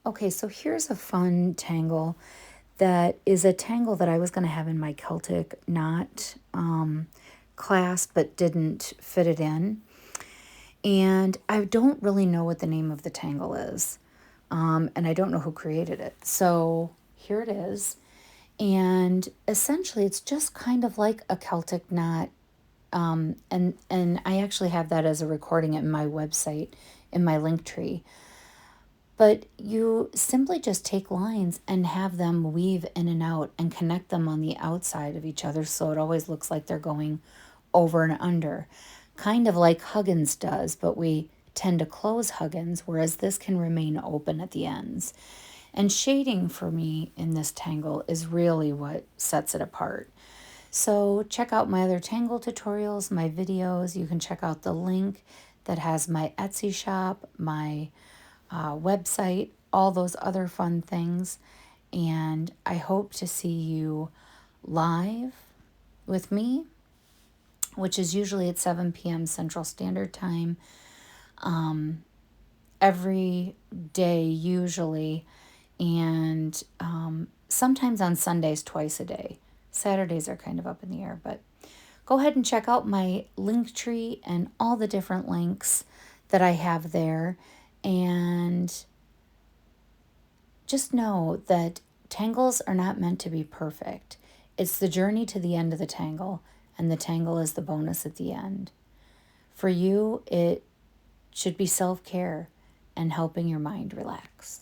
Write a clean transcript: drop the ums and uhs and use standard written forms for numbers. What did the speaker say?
Okay, so here's a fun tangle that is a tangle that I was going to have in my Celtic knot class, but didn't fit it in. And I don't really know what the name of the tangle is. And I don't know who created it. So here it is. And essentially, it's just kind of like a Celtic knot. And I actually have that as a recording in my website, in my link tree. But you simply just take lines and have them weave in and out and connect them on the outside of each other so it always looks like they're going over and under. Kind of like Huggins does, but we tend to close Huggins, whereas this can remain open at the ends. And shading for me in this tangle is really what sets it apart. So check out my other tangle tutorials, my videos. You can check out the link that has my Etsy shop, my website, all those other fun things. And I hope to see you live with me, which is usually at 7 p.m. Central Standard Time, every day, usually, and sometimes on Sundays, twice a day. Saturdays are kind of up in the air, but go ahead and check out my link tree and all the different links that I have there. And just know that tangles are not meant to be perfect. It's the journey to the end of the tangle, and the tangle is the bonus at the end. For you, it should be self-care and helping your mind relax.